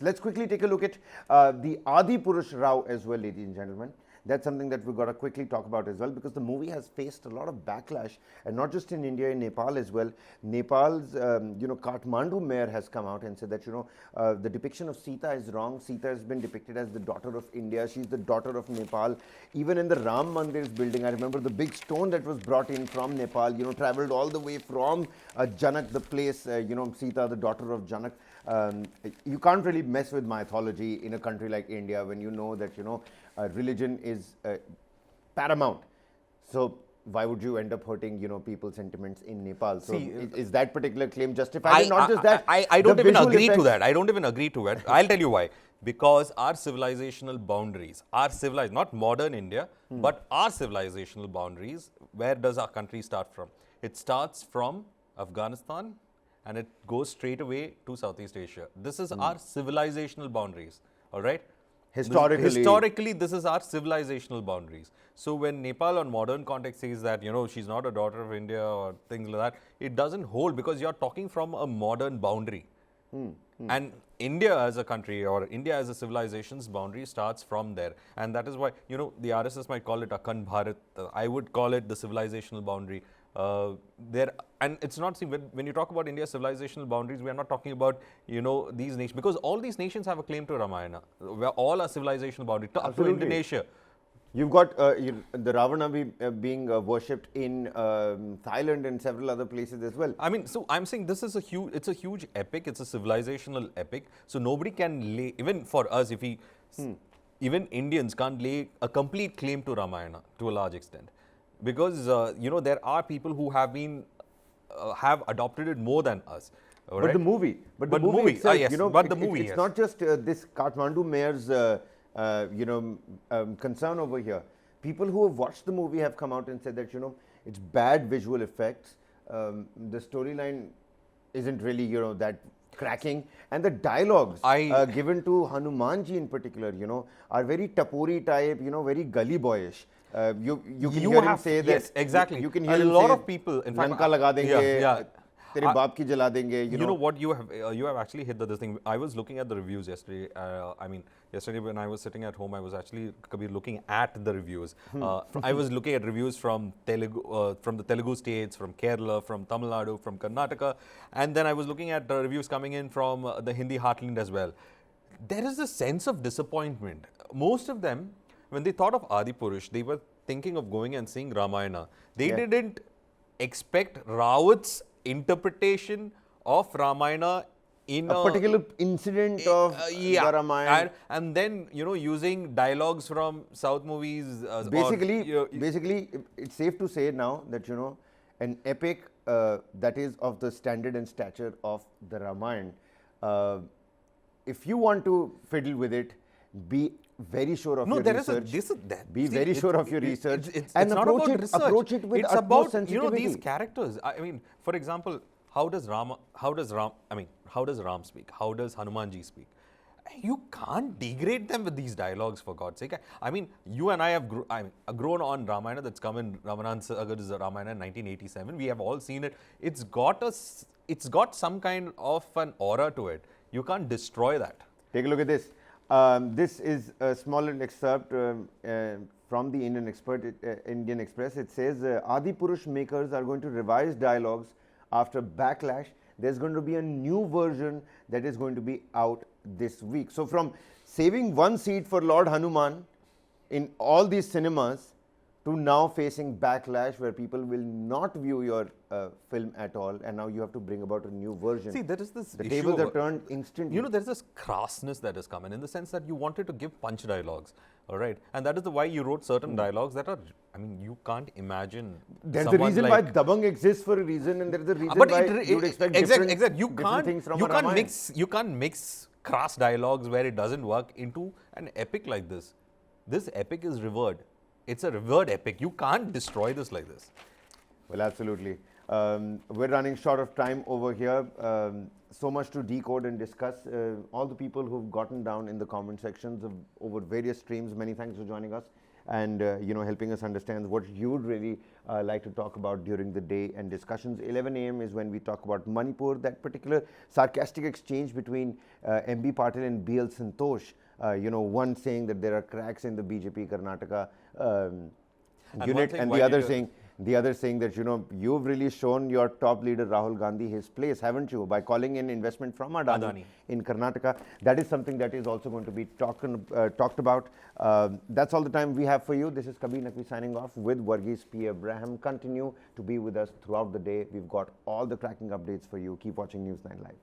Let's quickly take a look at the Adipurush Rao as well, ladies and gentlemen. That's something that we've got to quickly talk about as well, because the movie has faced a lot of backlash, and not just in India, in Nepal as well. Nepal's, Kathmandu mayor has come out and said that, the depiction of Sita is wrong. Sita has been depicted as the daughter of India. She's the daughter of Nepal. Even in the Ram Mandir's building, I remember the big stone that was brought in from Nepal, traveled all the way from Janak, the place, Sita, the daughter of Janak. You can't really mess with mythology in a country like India when you know that, religion is paramount. So why would you end up hurting, people's sentiments in Nepal? So is that particular claim justified? And not just that, I don't even agree to effects. that. I don't even agree to it. I'll tell you why. Because our civilizational boundaries, not modern India, but our civilizational boundaries, where does our country start from? It starts from Afghanistan, and it goes straight away to Southeast Asia. This is our civilizational boundaries, all right? Historically, this is our civilizational boundaries. So when Nepal on modern context says that, she's not a daughter of India or things like that, it doesn't hold, because you're talking from a modern boundary. And India as a country, or India as a civilization's boundary, starts from there. And that is why, the RSS might call it Akhand Bharat. I would call it the civilizational boundary. And it's not, when you talk about India's civilizational boundaries, we are not talking about, these nations, because all these nations have a claim to Ramayana, where all are civilizational boundaries, up to Indonesia. You've got the Ravana being worshipped in Thailand and several other places as well. I mean, so I'm saying this is it's a huge epic, it's a civilizational epic. So nobody can lay, even for us, if we, even Indians can't lay a complete claim to Ramayana to a large extent. Because, there are people who have been, have adopted it more than us. But right? the movie itself, yes, it's not just this Kathmandu mayor's, concern over here. People who have watched the movie have come out and said that, it's bad visual effects. The storyline isn't really, that cracking, and the dialogues given to Hanumanji in particular, are very tapori type, very gully boyish. You can hear him say that. Yes, exactly. You can hear a him lot say, of people, in fact, Lanka laga denge, yeah. tere baap ki jala denge. You know what, you have actually hit this thing. I was looking at the reviews yesterday. Yesterday when I was sitting at home, I was actually looking at the reviews. I was looking at reviews from Telugu, from the Telugu states, from Kerala, from Tamil Nadu, from Karnataka, and then I was looking at the reviews coming in from the Hindi heartland as well. There is a sense of disappointment. Most of them, when they thought of Adipurush, they were thinking of going and seeing Ramayana. They didn't expect Rawat's interpretation of Ramayana in a particular incident of the Ramayana. And then, using dialogues from South movies. Basically, it's safe to say now that, an epic that is of the standard and stature of the Ramayana, if you want to fiddle with it, be very sure of your research. Be very sure of your research, and approach it with utmost sensitivity. These characters. I mean, for example, how does Ram speak? How does Hanumanji speak? You can't degrade them with these dialogues, for God's sake. I mean, you and I have grown on Ramayana that's come in Ramanand Sagar's Ramayana in 1987. We have all seen it. It's got some kind of an aura to it. You can't destroy that. Take a look at this. This is a small little excerpt from the Indian Express. It says, Adipurush makers are going to revise dialogues after backlash. There's going to be a new version that is going to be out this week. So from saving one seat for Lord Hanuman in all these cinemas to now facing backlash where people will not view your film at all, and now you have to bring about a new version. See, there is this the tables are turned instantly. There's this crassness that has come in the sense that you wanted to give punch dialogues, all right? And that is why you wrote certain dialogues that are, you can't imagine. There's a reason why Dabang exists for a reason, and there's a reason why you would expect different things from a Ramayana. You can't mix crass dialogues where it doesn't work into an epic like this. This epic is revered. It's a revered epic. You can't destroy this like this. Well, absolutely. We're running short of time over here. So much to decode and discuss. All the people who've gotten down in the comment sections over various streams, many thanks for joining us. and helping us understand what you would really like to talk about during the day and discussions. 11 a.m. is when we talk about Manipur, that particular sarcastic exchange between MB Patil and BL Santosh. One saying that there are cracks in the BJP Karnataka unit, and the other saying that you've really shown your top leader Rahul Gandhi his place, haven't you, by calling in investment from Adani in Karnataka. That is something that is also going to be talked about. That's all the time we have for you. This is Kabir Naqvi signing off with Varghese P. Abraham. Continue to be with us throughout the day. We've got all the cracking updates for you. Keep watching News9 Live.